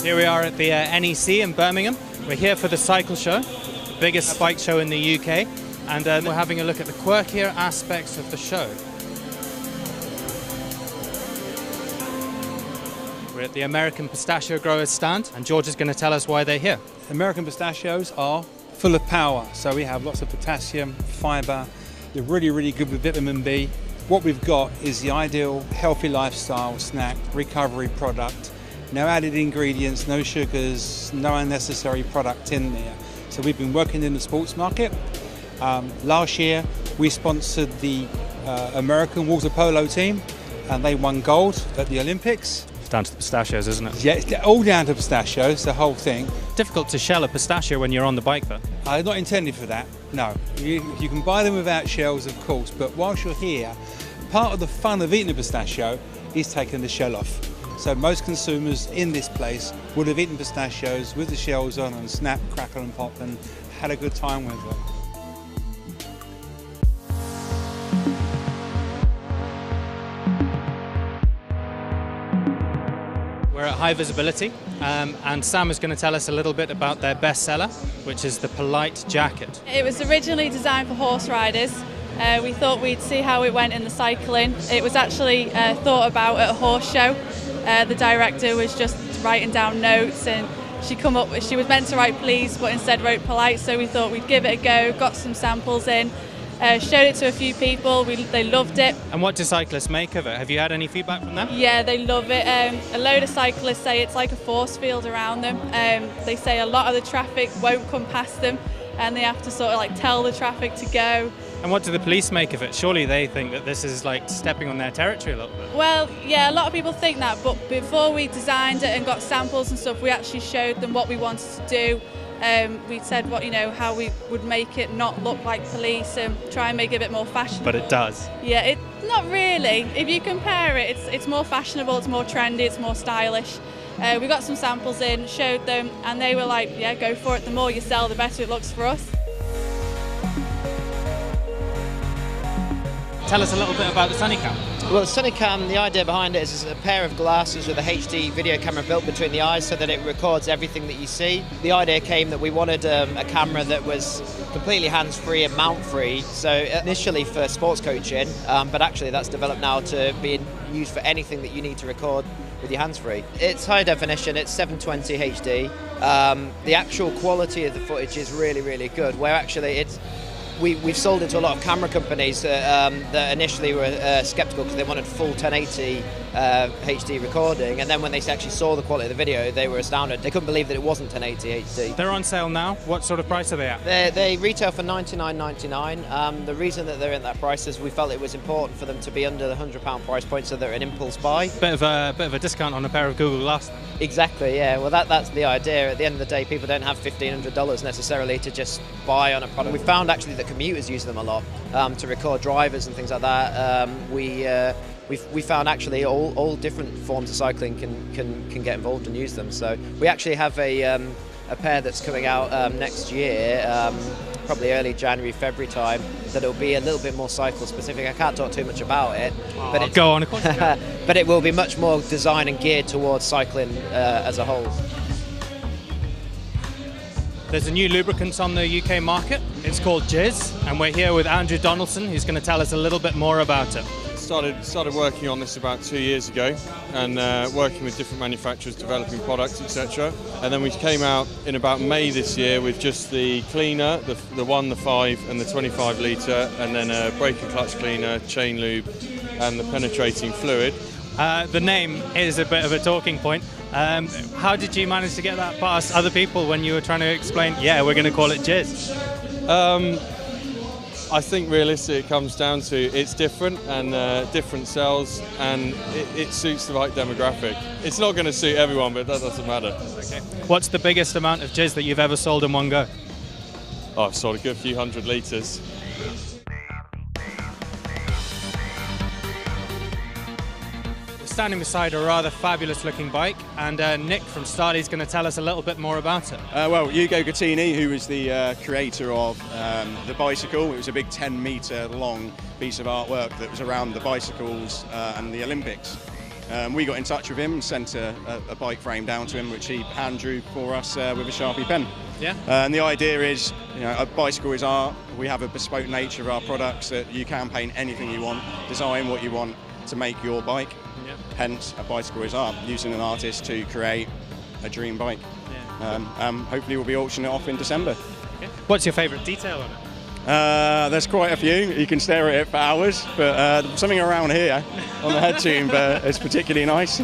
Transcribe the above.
Here we are at the NEC in Birmingham. We're here for the cycle show, the biggest bike show in the UK, and we're having a look at the quirkier aspects of the show. We're at the American Pistachio Growers stand, and George is going to tell us why they're here. American pistachios are full of power, so we have lots of potassium, fibre, they're really good with vitamin B. What we've got is the ideal healthy lifestyle snack, recovery product, no added ingredients, no sugars, no unnecessary product in there. So we've been working in the sports market. Last year we sponsored the American water polo team and they won gold at the Olympics. It's down to the pistachios, isn't it? Yeah, it's all down to pistachios, the whole thing. Difficult to shell a pistachio when you're on the bike though. Not intended for that, no. You can buy them without shells, of course, but whilst you're here, part of the fun of eating a pistachio is taking the shell off. So most consumers in this place would have eaten pistachios with the shells on and snap, crackle and pop and had a good time with them. We're at High Visibility, and Sam is going to tell us a little bit about their bestseller, which is the Polite Jacket. It was originally designed for horse riders. We thought we'd see how it went in the cycling. It was actually thought about at a horse show. The director was just writing down notes, and she was meant to write please, but instead wrote polite, so we thought we'd give it a go, got some samples in. Showed it to a few people, they loved it. And what do cyclists make of it? Have you had any feedback from them? Yeah, they love it. A load of cyclists say it's like a force field around them. They say a lot of the traffic won't come past them and they have to sort of like tell the traffic to go. And what do the police make of it? Surely they think that this is like stepping on their territory a little bit. Well, yeah, a lot of people think that, but before we designed it and got samples and stuff, we actually showed them what we wanted to do. We said how we would make it not look like police and try and make it a bit more fashionable. But it does. Yeah, not really. If you compare it, it's more fashionable, it's more trendy, it's more stylish. We got some samples in, showed them, and they were like, yeah, go for it. The more you sell, the better it looks for us. Tell us a little bit about the Sunnycam. Well, the Sunnycam, the idea behind it is a pair of glasses with a HD video camera built between the eyes so that it records everything that you see. The idea came that we wanted a camera that was completely hands-free and mount-free, so initially for sports coaching, but actually that's developed now to be used for anything that you need to record with your hands-free. It's high definition, it's 720 HD. The actual quality of the footage is really good, where actually we've sold it to a lot of camera companies that initially were sceptical because they wanted full 1080 HD recording, and then when they actually saw the quality of the video, they were astounded. They couldn't believe that it wasn't 1080 HD. They're on sale now. What sort of price are they at? They retail for $99.99. The reason that they're in that price is we felt it was important for them to be under the £100 price point, so they're an impulse buy. Bit of a discount on a pair of Google Glass then. Exactly, yeah. Well, that's the idea. At the end of the day, people don't have $1,500 necessarily to just buy on a product. We found actually that commuters use them a lot to record drivers and things like that. We found actually all different forms of cycling can get involved and use them. So we actually have a pair that's coming out next year, probably early January, February time, that'll be a little bit more cycle specific. I can't talk too much about it, but go on, of course. But it will be much more designed and geared towards cycling as a whole. There's a new lubricant on the UK market. It's called Jizz, and we're here with Andrew Donaldson, who's going to tell us a little bit more about it. Started working on this about 2 years ago, and working with different manufacturers, developing products, etc. And then we came out in about May this year with just the cleaner, the 1, the 5 and the 25 litre, and then a brake and clutch cleaner, chain lube and the penetrating fluid. The name is a bit of a talking point. How did you manage to get that past other people when you were trying to explain, yeah, we're going to call it Jizz? I think realistically it comes down to it's different and different sells, and it suits the right demographic. It's not going to suit everyone, but that doesn't matter. Okay. What's the biggest amount of Jizz that you've ever sold in one go? Oh, I've sold a good few hundred litres. Standing beside a rather fabulous looking bike, and Nick from Starley is going to tell us a little bit more about it. Well, Ugo Gattini, who was the creator of the bicycle, it was a big 10-metre long piece of artwork that was around the bicycles and the Olympics. We got in touch with him and sent a bike frame down to him, which he hand drew for us with a Sharpie pen. Yeah. And the idea is, a bicycle is art. We have a bespoke nature of our products that you can paint anything you want, design what you want to make your bike. Yeah. Hence, a bicycle is art, using an artist to create a dream bike. Yeah. Hopefully we'll be auctioning it off in December. Okay. What's your favourite detail on it? There's quite a few. You can stare at it for hours, but something around here on the head tube is particularly nice.